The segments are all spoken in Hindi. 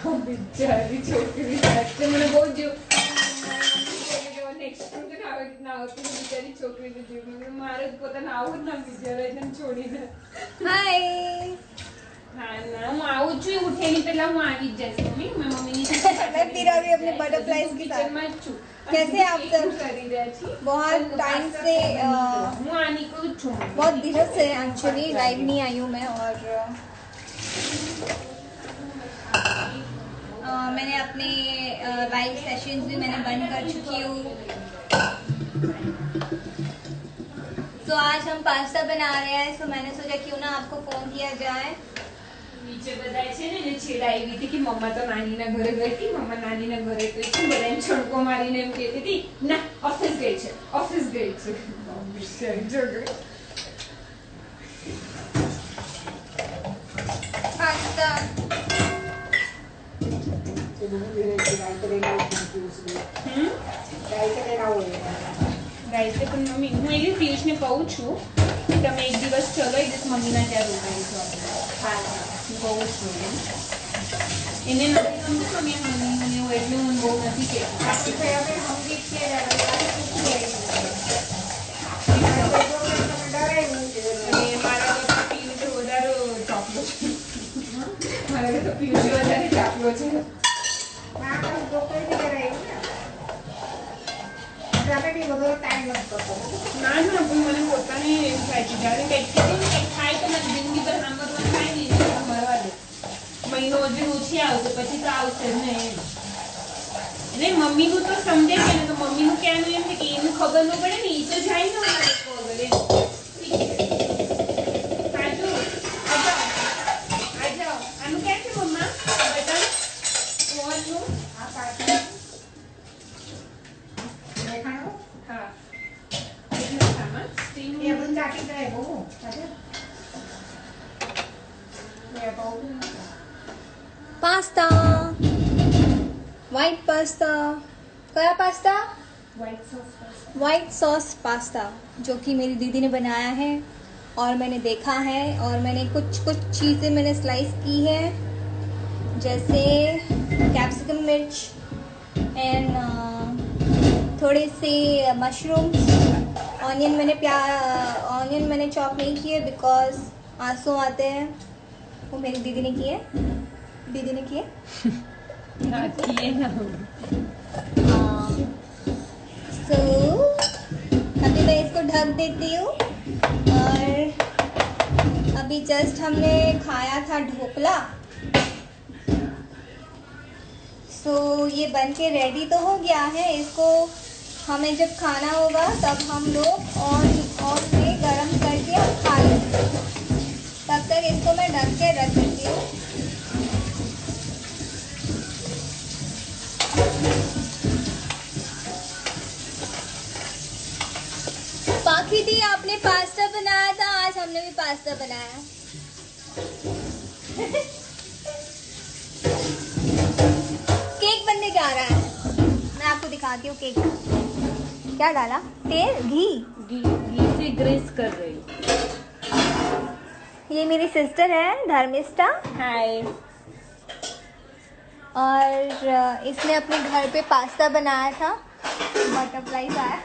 બિચારી છોકરી સાચે મને બહુ જ નેક્સ્ટ ટાઈમ તો આવી રીતના આવતી બિચારી છોકરીને જીવ મારે પોતાને આવું જ ના બિચારા છોડીને હાય हाँ ना मैं आऊँ जो उठे नहीं पहला मैं आ गई जैसे मम्मी मैं फिर अभी अपने बटरफ्लाइज के साथ कैसे आप सब करी रहे थी बहुत टाइम से मैं आने को छूं बहुत दिनों से एक्चुअली लाइव नहीं आई हूँ मैं और मैंने अपने लाइव सेशंस भी मैंने बंद कर चुकी हूँ। तो आज हम पास्ता बना रहे हैं, तो मैंने सोचा क्यों ना आपको फोन किया जाए। નીચે બધાય છે ને છેડા આવી હતી કે મમ્મા તો નાનીના ઘરે ગઈ હતી મમ્મા નાનીના ઘરે ગઈ છે બધાને છણકો મારીને એમ કહેતી હતી ના ઓફિસ ગઈ છે બિચારી જગડે पास्ता ગાયત્રી પણ મમ્મી હું એ પિયુષને કહું છું કે તમે એક દિવસ ચલો એક દિવસ મમ્મીના ત્યાં રોકાઈશું આપણે હા હું કહું છું એને નથી ગમતું મમ્મી મને હું એટલું હું બહુ નથી કહેતી મારા કરતાં પીયુષ વધારે ચોપલો છે મારા કરતાં પીયુષ વધારે ચાપલો છે ના ના પણ મને પોતાને એવું થાય છે જ્યારે કંઈક થાય તો મને જિંદગીભર સાંભળવાનું થાય નહીં મરવા દે મહિનો હજુ ઓછી આવશે પછી તો આવશે જ ને એટલે મમ્મીનું તો સમજે છે ને તો મમ્મીનું કહેવાનું એમ છે કે એનું ખબર ન પડે ને એ તો જાય ને અમારે વગર એમ સાચું આ જાઓ આનું ક્યાં છે મમ્મા બટન ઓવનનું पास्ता व्हाइट पास्ता क्या पास्ता व्हाइट सॉस पास्ता जो कि मेरी दीदी ने बनाया है और मैंने देखा है और मैंने कुछ चीज़ें मैंने स्लाइस की है जैसे कैप्सिकम मिर्च एंड थोड़े से मशरूम्स ऑनियन मैंने चॉप नहीं किए बिकॉज आंसू आते हैं। वो मेरी दीदी ने किए सो अभी मैं इसको ढक देती हूँ और अभी जस्ट हमने खाया था ढोकला सो ये बन के रेडी तो हो गया है। इसको हमें जब खाना होगा तब हम लोग ऑन में गरम करके हम खा लेंगे। तब तक इसको मैं ढक के रख देती हूँ। बाकी थी आपने पास्ता बनाया था, आज हमने भी पास्ता बनाया। केक बनने जा रहा है, मैं आपको दिखाती हूँ केक। क्या डाला? तेल घी से ग्रेस कर रही। ये मेरी सिस्टर है धर्मिष्ठा। हाय। और इसने अपने घर पे पास्ता बनाया था। बटरफ्लाई आया।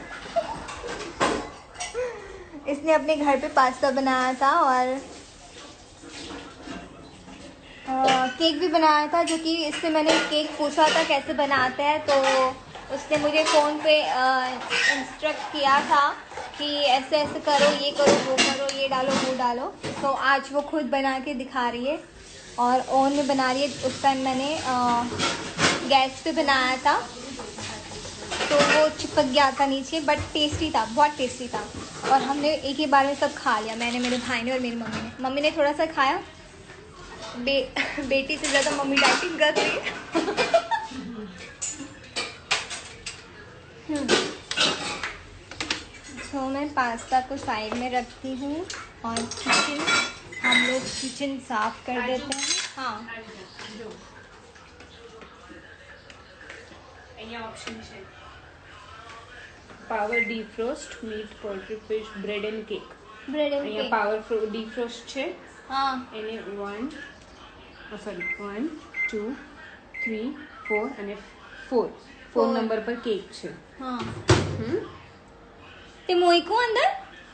इसने अपने घर पे पास्ता बनाया था और केक भी बनाया था, जो कि इससे मैंने केक पूछा था कैसे बनाते हैं, तो उसने मुझे फ़ोन पे इंस्ट्रक्ट किया था कि ऐसे ऐसे करो, ये करो, वो करो, ये डालो, वो डालो। तो आज वो खुद बना के दिखा रही है और ओवन में बना रही है। उस टाइम मैंने गैस पे बनाया था तो वो चिपक गया था नीचे, बट टेस्टी था, बहुत टेस्टी था। और हमने एक ही बार में सब खा लिया, मैंने, मेरे भाई ने और मेरी मम्मी ने थोड़ा सा खाया। बेटी से ज़्यादा मम्मी डाइटिंग कर रही है। तो मैं पास्ता को साइड में रखती हूँ और हम लोग किचन साफ कर देते हैं। हाँ, ऑप्शन है power defrost meat poultry fish bread and cake. Power defrost છે. हाँ, એને 1 2 3 4 અને 4 Four. નંબર પર કેક છે. હા હમ તે મોઈકો અંદર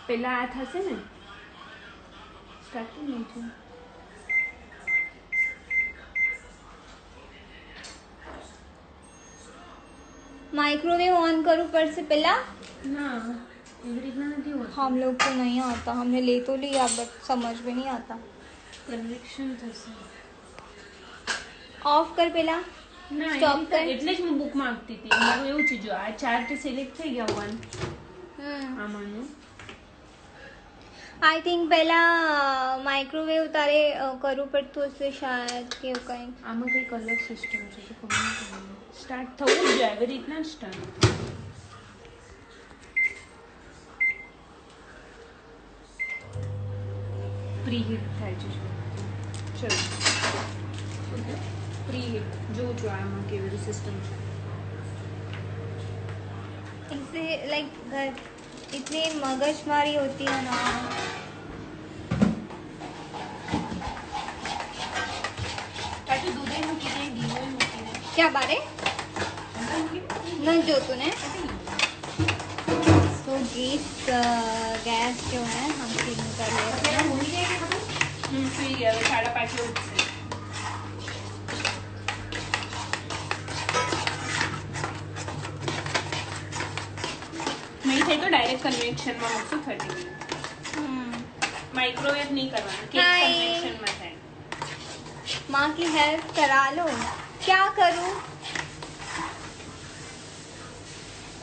પેલા આ થશે ને સ્ટાર્ટ નહીં છે. माइक्रोवेव ऑन करूँ पर से पहला ના એવી રીતના નથી હોતું. हम लोग को नहीं आता, हमने ले तो लिया बट समझ में नहीं आता. કન્વેક્શન થશે. ऑफ कर पहला. ના Stop એવી કર. રીતે- એટલે જ હું બુક માંગતી હતી. મારું એવું છે જો આ ચાર્ટ સિલેક્ટ થઈ ગયા વન આમાંનું. आई थिंक पहला माइक्रोवेव तारे करूँ पड़તું હશે શાયદ કે એવું કંઈ. આમાં કઈ કલર સિસ્ટમ છે તો ખબર નહીં. સ્ટાર્ટ થવું જ જોઈએ એવી રીતના જ સ્ટાર્ટ. પ્રીહીટ થાય છે. ચલો પ્રીહીટ જોઉં છું આમાં કેવી સિસ્ટમ છે. इससे लाइक इतनी मगजमारी होती है ना. પાછું દૂધે મૂકી દે ઘીઓ મૂકી દે. क्या बारे न जो तूने तो गैस जो है हम क्लीन कर लेते हैं. સુઈ ગયા હવે 5:30 ઉઠશે. નહીં થાય તો ડાયરેક્ટ કન્વેક્શનમાં મૂકશું 30 મિનિટ. માઇક્રોવેવ નહીં કરવાનું કેક Hi. કન્વેક્શનમાં થાય. माँ की हेल्प करा लो. क्या करूँ?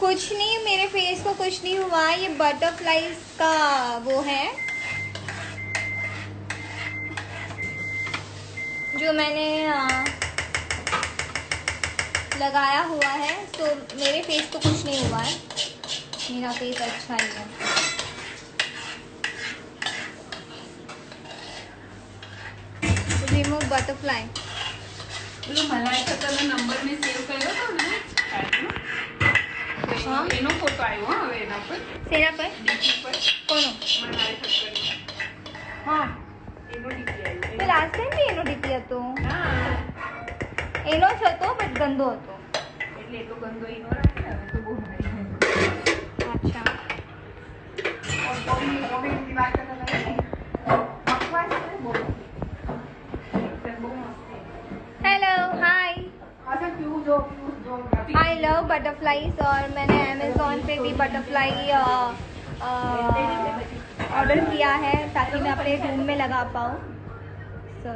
कुछ नहीं, मेरे फेस को कुछ नहीं हुआ. ये बटरफ्लाईज का वो है जो मैंने लगाया हुआ है, तो मेरे फेस को कुछ नहीं हुआ है. मेरा फेस अच्छा ही है. Remove butterfly. પેલું મલાઈકા તમે નંબર મેં સેવ કર્યો હતો ને કાર્ડમાં? હા. એનો ફોટો આવ્યો હા હવે એના પર सेना पर ડીપી પર कोनो મલાઈકા કર્યો हाँ એનો ડીપી આવ્યો. तो लास्ट टाइम भी एनो डीपी હતો. હા એનો જ હતો બટ ગંદો હતો. એટલે એટલો ગંદો ઈનો રાખે હવે તો બહુ ભારી. अच्छा રોબિનની વાત કરતા હતા ને બકવાસ છે બહુ. એકદમ બહુ મસ્ત છે. Hello hi. अच्छा क्यों जो आई लव बटरफ्लाईज और मैंने अमेज़ॉन पे भी बटरफ्लाई ऑर्डर किया है ताकि मैं अपने रूम में लगा पाऊँ. सो